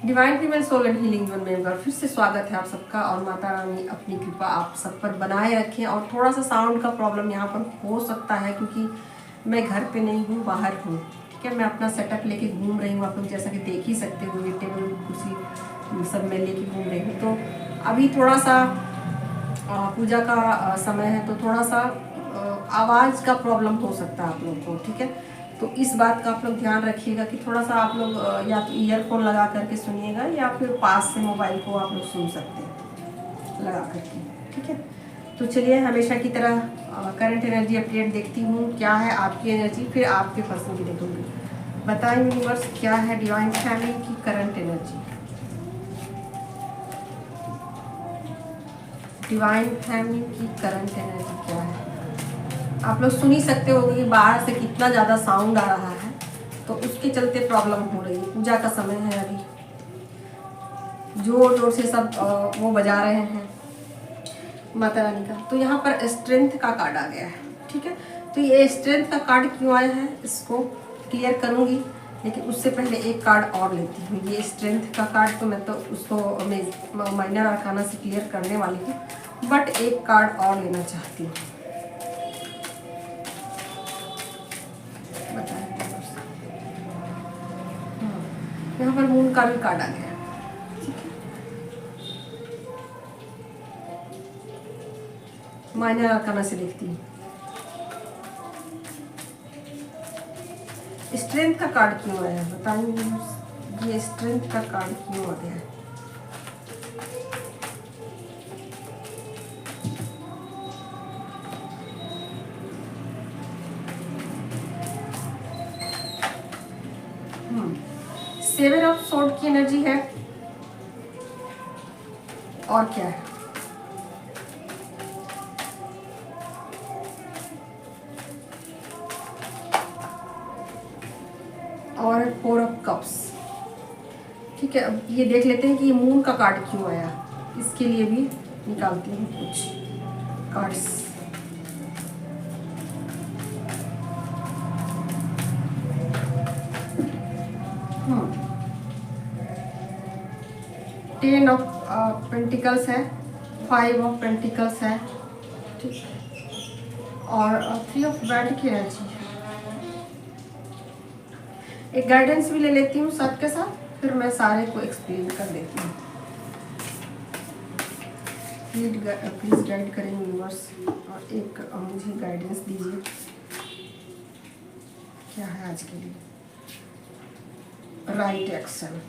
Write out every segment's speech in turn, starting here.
Divine female soul and healing zone में एक बार फिर से स्वागत है आप सबका। और माता रानी अपनी कृपा आप सब पर बनाए रखें। और थोड़ा सा साउंड का प्रॉब्लम यहाँ पर हो सकता है क्योंकि मैं घर पे नहीं हूँ, बाहर हूँ। ठीक है, मैं अपना सेटअप लेके घूम रही हूँ। आप लोग जैसा कि देख ही सकते हो, ये टेबल कुर्सी सब मैं लेके घूम रही हूँ। तो अभी थोड़ा सा पूजा का समय है, तो थोड़ा सा आवाज़ का प्रॉब्लम हो सकता है आप लोग को। ठीक है, तो इस बात का आप लोग ध्यान रखिएगा कि थोड़ा सा आप लोग या तो ईयरफोन लगा करके सुनिएगा या फिर पास से मोबाइल को आप लोग सुन सकते हैं लगा करके। ठीक है, तो चलिए हमेशा की तरह करंट एनर्जी अपडेट देखती हूँ क्या है आपकी एनर्जी, फिर आपके पर्सन की देखूँगी। बताएं यूनिवर्स क्या है डिवाइन फैमिली की करंट एनर्जी। डिवाइन फैमिली की करंट एनर्जी क्या है। आप लोग सुन ही सकते हो कि बाहर से कितना ज़्यादा साउंड आ रहा है, तो उसके चलते प्रॉब्लम हो रही है। पूजा का समय है, अभी जोर जोर से सब वो बजा रहे हैं माता रानी का। तो यहाँ पर स्ट्रेंथ का कार्ड आ गया है। ठीक है, तो ये स्ट्रेंथ का कार्ड क्यों आया है इसको क्लियर करूँगी, लेकिन उससे पहले एक कार्ड और लेती हूँ। ये स्ट्रेंथ का कार्ड तो मैं तो उसको माइनर आर्काना से क्लियर करने वाली हूँ, बट एक कार्ड और लेना चाहती हूँ। यहाँ पर मून का भी कार्ड आ गया। ठीक है, माइनर आर्काना से लिखती हूँ। स्ट्रेंथ का कार्ड क्यों आया है बताइए, ये स्ट्रेंथ का कार्ड क्यों आ गया है। सेवन ऑफ सोर्ड की एनर्जी है, और क्या है, और फोर ऑफ कप्स। ठीक है, अब ये देख लेते हैं कि ये मून का कार्ड क्यों आया। इसके लिए भी निकालती हूँ कुछ कार्ड्स। टेन ऑफ पेंटिकल्स है, फाइव ऑफ पेंटिकल्स है, ठीक है, और थ्री ऑफ बैंड की एनर्जी है। एक गाइडेंस भी ले लेती हूँ साथ के साथ, फिर मैं सारे को एक्सप्लेन कर देती हूँ। प्लीज गाइड करें यूनिवर्स, और एक मुझे गाइडेंस दीजिए क्या है आज के लिए राइट एक्शन।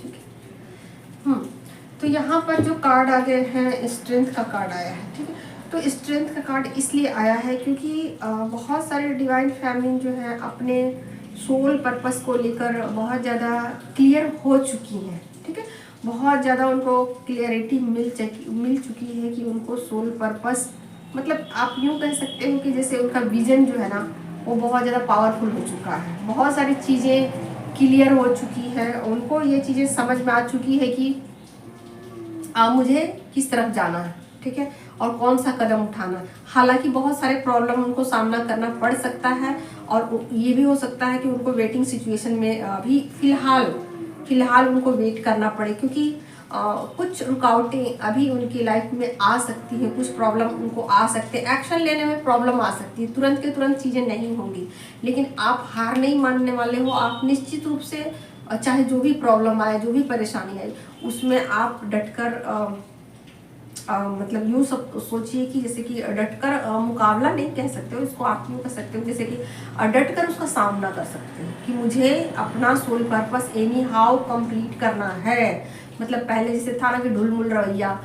ठीक है, तो यहाँ पर जो कार्ड आ गए हैं, स्ट्रेंथ का कार्ड आया है। ठीक है, तो स्ट्रेंथ का कार्ड इसलिए आया है क्योंकि बहुत सारे डिवाइन फैमिली जो है अपने सोल पर्पस को लेकर बहुत ज़्यादा क्लियर हो चुकी हैं। ठीक है, बहुत ज़्यादा उनको क्लियरिटी मिल चुकी है कि उनको सोल पर्पस, मतलब आप यूँ कह सकते हो कि जैसे उनका विजन जो है ना वो बहुत ज़्यादा पावरफुल हो चुका है। बहुत सारी चीज़ें क्लियर हो चुकी है, उनको ये चीज़ें समझ में आ चुकी है कि मुझे किस तरफ जाना है। ठीक है, और कौन सा कदम उठाना है। हालांकि बहुत सारे प्रॉब्लम उनको सामना करना पड़ सकता है, और ये भी हो सकता है कि उनको वेटिंग सिचुएशन में अभी फिलहाल उनको वेट करना पड़े, क्योंकि कुछ रुकावटें अभी उनकी लाइफ में आ सकती हैं, कुछ प्रॉब्लम उनको आ सकते हैं, एक्शन लेने में प्रॉब्लम आ सकती है। तुरंत के तुरंत चीज़ें नहीं होंगी, लेकिन आप हार नहीं मानने वाले हो। आप निश्चित रूप से चाहे जो भी प्रॉब्लम आए, जो भी परेशानी आए, उसमें आप डटकर मतलब यूँ सब सोचिए कि जैसे कि डटकर मुकाबला नहीं कह सकते हो इसको, आप यूँ कह सकते हो जैसे कि डटकर उसका सामना कर सकते हो कि मुझे अपना soul purpose anyhow complete करना है। मतलब पहले जैसे था ना कि ढुलमुल रवैया,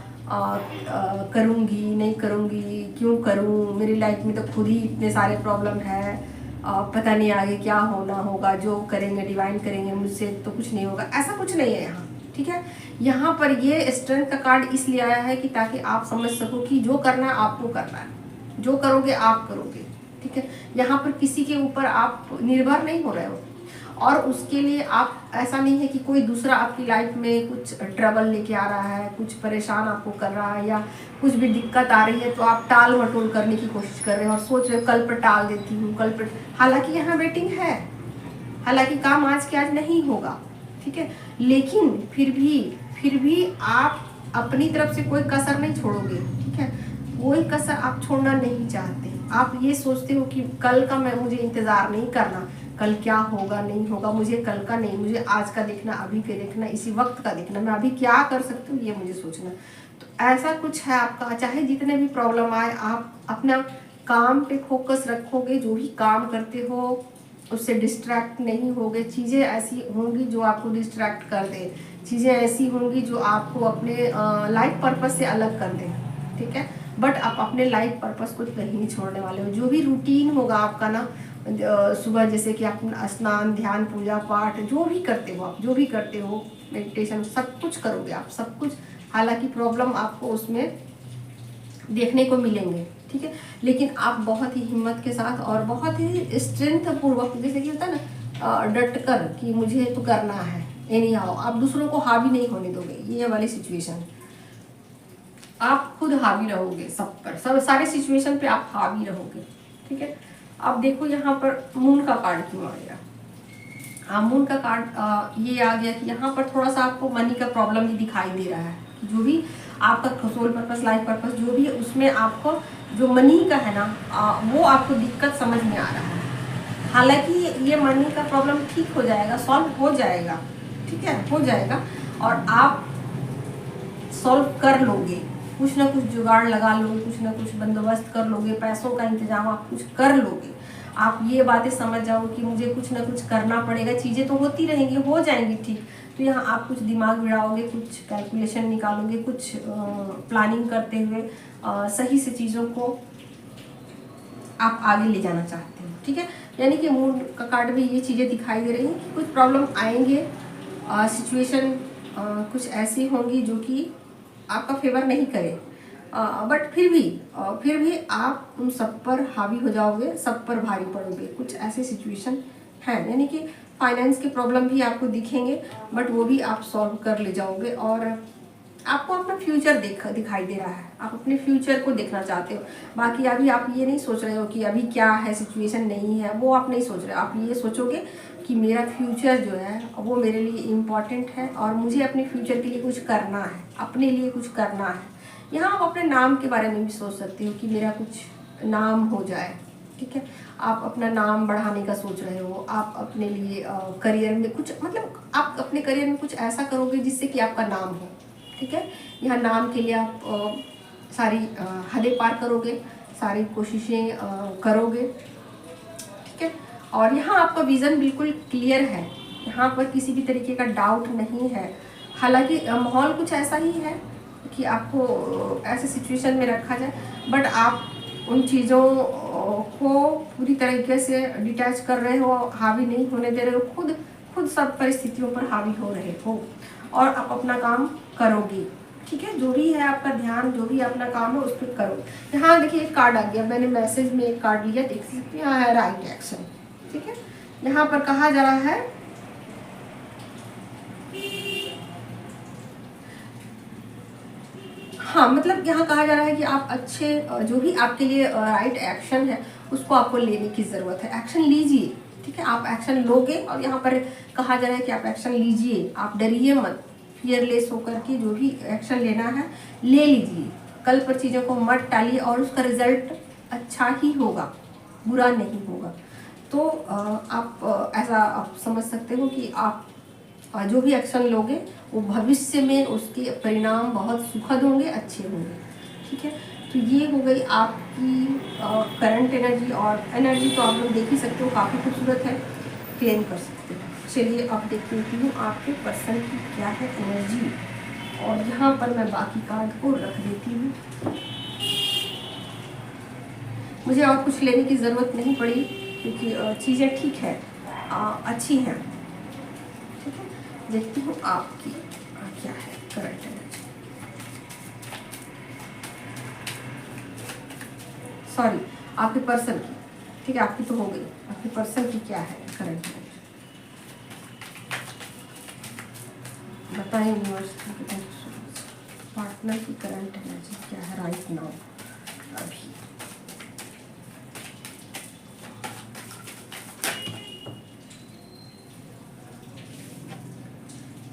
करूँगी नहीं करूँगी, क्यों करूँ, मेरी लाइफ में तो खुद ही इतने सारे प्रॉब्लम है, पता नहीं आगे क्या होना होगा, जो करेंगे डिवाइन करेंगे, मुझसे तो कुछ नहीं होगा। ऐसा कुछ नहीं है यहाँ। ठीक है, यहाँ पर ये स्ट्रेंथ का कार्ड इसलिए आया है कि ताकि आप समझ सको कि जो करना है आपको करना है, जो करोगे आप करोगे। ठीक है, यहाँ पर किसी के ऊपर आप निर्भर नहीं हो रहे हो, और उसके लिए आप ऐसा नहीं है कि कोई दूसरा आपकी लाइफ में कुछ ट्रबल लेके आ रहा है, कुछ परेशान आपको कर रहा है, या कुछ भी दिक्कत आ रही है तो आप टाल मटोल करने की कोशिश कर रहे हो और सोच रहे हो कल पर टाल देती हूँ, कल पर। हालांकि यहाँ वेटिंग है, हालांकि काम आज के आज नहीं होगा, ठीक है। लेकिन फिर भी आप अपनी तरफ से कोई कसर नहीं छोड़ोगे, ठीक है। कोई कसर आप छोड़ना नहीं चाहते। आप ये सोचते हो कि कल का मुझे इंतज़ार नहीं करना, कल क्या होगा नहीं होगा, मुझे कल का नहीं, मुझे आज का देखना, अभी के देखना, इसी वक्त का देखना, मैं अभी क्या कर सकती हूँ ये मुझे सोचना। तो ऐसा कुछ है आपका। चाहे जितने भी प्रॉब्लम आए, आप अपना काम पे फोकस रखोगे, जो भी काम करते हो उससे डिस्ट्रैक्ट नहीं होगे। चीज़ें ऐसी होंगी जो आपको डिस्ट्रैक्ट कर दे, चीज़ें ऐसी होंगी जो आपको अपने लाइफ पर्पस से अलग कर दे, ठीक है। बट आप अपने लाइफ पर्पस को कहीं नहीं छोड़ने वाले हो। जो भी रूटीन होगा आपका ना, सुबह जैसे कि आप स्नान, ध्यान, पूजा पाठ जो भी करते हो, आप जो भी करते हो, मेडिटेशन, सब कुछ करोगे आप, सब कुछ। हालांकि प्रॉब्लम आपको उसमें देखने को मिलेंगे, ठीक है। लेकिन आप बहुत ही हिम्मत के साथ और बहुत ही स्ट्रेंथ पूर्वक, जैसे कि होता है ना, डट कर कि मुझे तो करना है, एनी हाउ। आप दूसरों को हावी नहीं होने दोगे। ये वाली सिचुएशन, आप खुद हावी रहोगे सब पर, सब सारे सिचुएशन पे आप हावी रहोगे, ठीक है। अब देखो यहाँ पर मून का कार्ड क्यों आ गया। हाँ, मून का कार्ड ये आ गया कि यहाँ पर थोड़ा सा आपको मनी का प्रॉब्लम भी दिखाई दे रहा है। जो भी आपका सोल पर्पस, लाइफ पर्पस जो भी है, उसमें आपको जो मनी का है ना, वो आपको दिक्कत समझ में आ रहा है। हालांकि ये मनी का प्रॉब्लम ठीक हो जाएगा, सॉल्व हो जाएगा, ठीक है, हो जाएगा। और आप सॉल्व कर लोगे, कुछ ना कुछ जुगाड़ लगा लोगे, कुछ ना कुछ बंदोबस्त कर लोगे, पैसों का इंतजाम आप कुछ कर लोगे। आप ये बातें समझ जाओ कि मुझे कुछ ना कुछ करना पड़ेगा, चीज़ें तो होती रहेंगी, हो जाएंगी ठीक। तो यहाँ आप कुछ दिमाग भिड़ाओगे, कुछ कैलकुलेशन निकालोगे, कुछ प्लानिंग करते हुए सही से चीज़ों को आप आगे ले जाना चाहते हो, ठीक है। यानी कि मून का कार्ड में ये चीज़ें दिखाई दे रही हैं कि कुछ प्रॉब्लम आएंगे, सिचुएशन कुछ ऐसी होंगी जो कि आपका फेवर नहीं करे, बट फिर भी आप उन सब पर हावी हो जाओगे, सब पर भारी पड़ोगे। कुछ ऐसे सिचुएशन हैं, यानी कि फाइनेंस के प्रॉब्लम भी आपको दिखेंगे, बट वो भी आप सॉल्व कर ले जाओगे। और आपको अपना फ्यूचर दिखाई दे रहा है, आप अपने फ्यूचर को देखना चाहते हो। बाकी अभी आप ये नहीं सोच रहे हो कि अभी क्या है सिचुएशन नहीं है, वो आप नहीं सोच रहे। आप ये सोचोगे कि मेरा फ्यूचर जो है वो मेरे लिए इम्पॉर्टेंट है और मुझे अपने फ्यूचर के लिए कुछ करना है, अपने लिए कुछ करना है। यहाँ आप अपने नाम के बारे में भी सोच सकते हो कि मेरा कुछ नाम हो जाए, ठीक है। आप अपना नाम बढ़ाने का सोच रहे हो, आप अपने लिए करियर में कुछ, मतलब आप अपने करियर में कुछ ऐसा करोगे जिससे कि आपका नाम हो, ठीक है। यहाँ नाम के लिए आप सारी हदें पार करोगे, सारी कोशिशें करोगे, ठीक है। और यहाँ आपका विज़न बिल्कुल क्लियर है, यहाँ पर किसी भी तरीके का डाउट नहीं है। हालांकि माहौल कुछ ऐसा ही है कि आपको ऐसे सिचुएशन में रखा जाए, बट आप उन चीज़ों को पूरी तरीके से डिटैच कर रहे हो, हावी नहीं होने दे रहे हो, खुद सब परिस्थितियों पर हावी हो रहे हो और आप अपना काम करोगे, ठीक है। जो भी है आपका ध्यान, जो भी अपना काम है उस पर करो। यहाँ देखिए एक कार्ड आ गया, मैंने मैसेज में एक कार्ड लिया, देख सकते हैं, यहाँ है राइट एक्शन, ठीक है। यहाँ पर कहा जा रहा है हाँ, मतलब यहाँ कहा जा रहा है कि आप अच्छे, जो भी आपके लिए राइट एक्शन है उसको आपको लेने की ज़रूरत है। एक्शन लीजिए, ठीक है, आप एक्शन लोगे। और यहाँ पर कहा जा रहा है कि आप एक्शन लीजिए, आप डरिए मत, फियरलेस होकर के जो भी एक्शन लेना है ले लीजिए। कल पर चीज़ों को मत टालिए और उसका रिजल्ट अच्छा ही होगा, बुरा नहीं होगा। तो आप ऐसा आप समझ सकते हो कि आप जो भी एक्शन लोगे वो भविष्य में उसके परिणाम बहुत सुखद होंगे, अच्छे होंगे, ठीक है। तो ये हो गई आपकी करंट एनर्जी। और एनर्जी तो आप लोग देख ही सकते हो, काफ़ी खूबसूरत है, क्लेम कर सकते हो। चलिए अब देख लेती हूँ आपके पर्सन की क्या है एनर्जी, और यहाँ पर मैं बाकी कार्ड को रख देती हूँ। मुझे और कुछ लेने की ज़रूरत नहीं पड़ी क्योंकि चीज़ें ठीक है, अच्छी हैं, ठीक है। देखती हूँ आपकी क्या है करंट एनर्जी, सॉरी आपके पर्सन की, ठीक है, आपकी तो हो गई, आपके पर्सन की क्या है करंट एनर्जी, बताएं यूनिवर्स पार्टनर की करंट एनर्जी क्या है राइट नाउ अभी।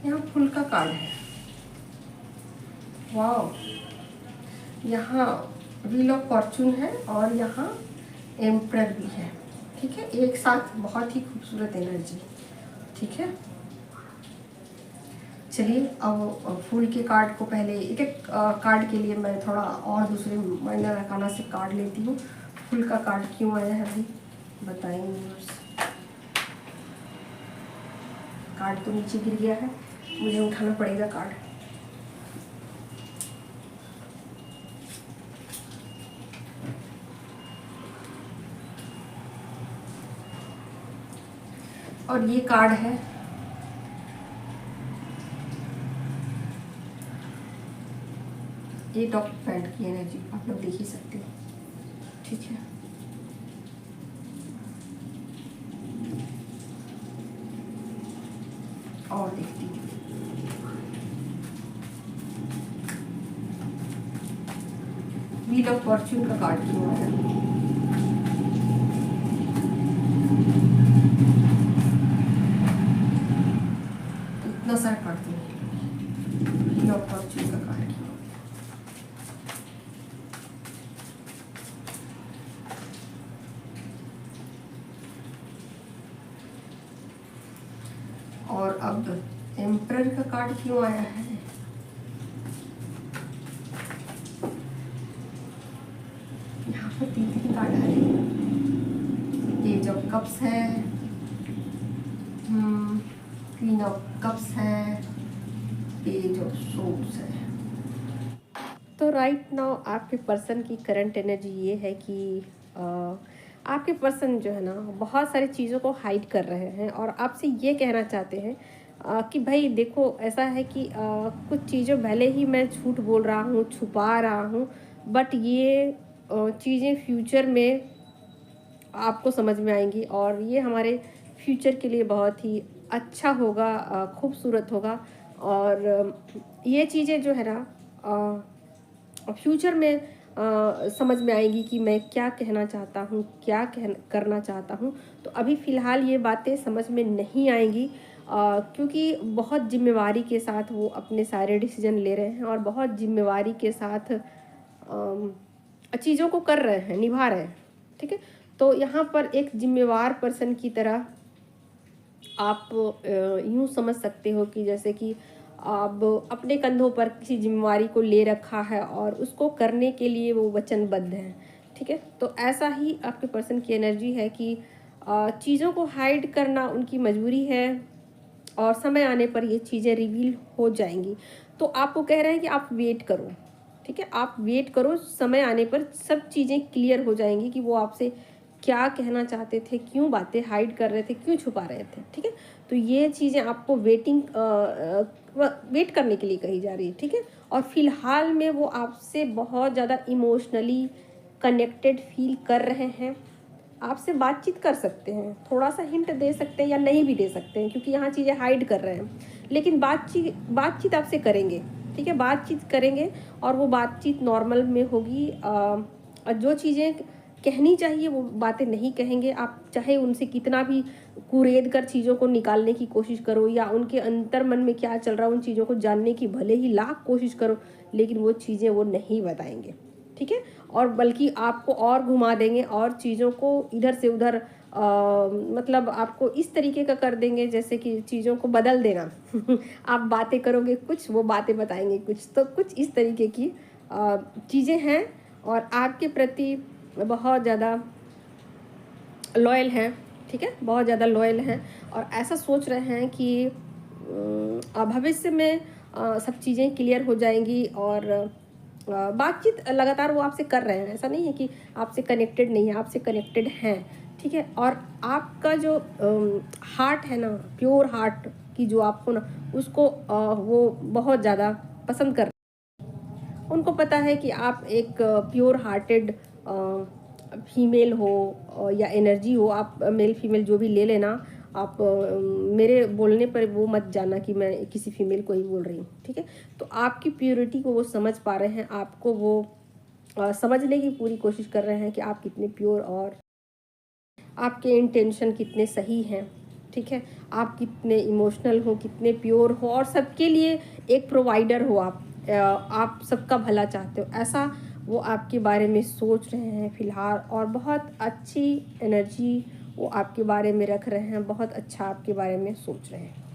यहाँ फुल का कार्ड है, वाह। यहाँ व्हील ऑफ फॉर्चून है और यहाँ एम्परर भी है, ठीक है, एक साथ बहुत ही खूबसूरत एनर्जी, ठीक है। चलिए अब फूल के कार्ड को पहले एक एक कार्ड के लिए मैं थोड़ा और दूसरे माइनर अरकाना से कार्ड लेती हूँ। फूल का कार्ड क्यों आया है अभी बताएंगे। कार्ड तो नीचे गिर गया है, मुझे उठाना पड़ेगा कार्ड। और ये कार्ड है एट ऑफ पेंट की एनर्जी, आप लोग देख ही सकते हो, ठीक है। और देखती हूँ व्हील ऑफ फॉर्चून का कार्ड क्यों आया। इतना सारा कार्ड तो व्हील ऑफ फॉर्चून का कार्ड क्यों। और अब एम्परर का कार्ड क्यों आया है। यहाँ पर तीन तीन कार्ड आ रहे हैं। ये जो कप्स है, क्वीन ऑफ कप्स है, पेज ऑफ सोर्ड्स है। तो राइट नाउ आपके पर्सन की करंट एनर्जी ये है कि आपके पर्सन जो है ना बहुत सारी चीज़ों को हाइड कर रहे हैं और आपसे ये कहना चाहते हैं कि भाई देखो ऐसा है कि कुछ चीज़ों भले ही मैं झूठ बोल रहा हूँ, छुपा रहा हूँ, बट ये चीज़ें फ्यूचर में आपको समझ में आएंगी और ये हमारे फ्यूचर के लिए बहुत ही अच्छा होगा, खूबसूरत होगा। और ये चीज़ें जो है ना फ्यूचर में समझ में आएगी कि मैं क्या कहना चाहता हूँ, क्या करना चाहता हूँ। तो अभी फ़िलहाल ये बातें समझ में नहीं आएंगी क्योंकि बहुत जिम्मेवारी के साथ वो अपने सारे डिसीजन ले रहे हैं और बहुत जिम्मेवारी के साथ चीज़ों को कर रहे हैं, निभा रहे हैं, ठीक है। तो यहाँ पर एक जिम्मेवार पर्सन की तरह आप यूँ समझ सकते हो कि जैसे कि आप अपने कंधों पर किसी जिम्मेवारी को ले रखा है और उसको करने के लिए वो वचनबद्ध हैं, ठीक है। तो ऐसा ही आपके पर्सन की एनर्जी है कि चीज़ों को हाइड करना उनकी मजबूरी है और समय आने पर ये चीज़ें रिवील हो जाएंगी। तो आपको कह रहे हैं कि आप वेट करो, ठीक है, आप वेट करो, समय आने पर सब चीज़ें क्लियर हो जाएंगी कि वो आपसे क्या कहना चाहते थे, क्यों बातें हाइड कर रहे थे, क्यों छुपा रहे थे, ठीक है। तो ये चीज़ें आपको वेट करने के लिए कही जा रही है, ठीक है। और फिलहाल में वो आपसे बहुत ज़्यादा इमोशनली कनेक्टेड फील कर रहे हैं, आपसे बातचीत कर सकते हैं, थोड़ा सा हिंट दे सकते हैं या नहीं भी दे सकते हैं क्योंकि यहाँ चीज़ें हाइड कर रहे हैं, लेकिन बातचीत आपसे करेंगे, ठीक है, बातचीत करेंगे और वो बातचीत नॉर्मल में होगी। जो चीज़ें कहनी चाहिए वो बातें नहीं कहेंगे, आप चाहे उनसे कितना भी कुरेद कर चीज़ों को निकालने की कोशिश करो या उनके अंतर मन में क्या चल रहा है उन चीज़ों को जानने की भले ही लाख कोशिश करो, लेकिन वो चीज़ें वो नहीं बताएंगे, ठीक है। और बल्कि आपको और घुमा देंगे और चीज़ों को इधर से उधर मतलब आपको इस तरीके का कर देंगे जैसे कि चीज़ों को बदल देना आप बातें करोगे कुछ, वो बातें बताएंगे कुछ, तो कुछ इस तरीके की चीज़ें हैं और आपके प्रति बहुत ज़्यादा लॉयल हैं, ठीक है, बहुत ज़्यादा लॉयल हैं और ऐसा सोच रहे हैं कि भविष्य में सब चीज़ें क्लियर हो जाएंगी और बातचीत लगातार वो आपसे कर रहे हैं, ऐसा नहीं है कि आपसे कनेक्टेड नहीं है, आपसे कनेक्टेड हैं, ठीक है। और आपका जो हार्ट है ना, प्योर हार्ट की जो आपको ना उसको वो बहुत ज़्यादा पसंद कर, उनको पता है कि आप एक प्योर हार्टेड फीमेल हो या एनर्जी हो, आप मेल फीमेल जो भी ले लेना, आप मेरे बोलने पर वो मत जाना कि मैं किसी फीमेल को ही बोल रही हूँ, ठीक है। तो आपकी प्योरिटी को वो समझ पा रहे हैं, आपको वो समझने की पूरी कोशिश कर रहे हैं कि आप कितने प्योर और आपके इंटेंशन कितने सही हैं, ठीक है। आप कितने इमोशनल हो, कितने प्योर हो और सबके लिए एक प्रोवाइडर हो आप सबका भला चाहते हो, ऐसा वो आपके बारे में सोच रहे हैं फ़िलहाल। और बहुत अच्छी एनर्जी वो आपके बारे में रख रहे हैं, बहुत अच्छा आपके बारे में सोच रहे हैं।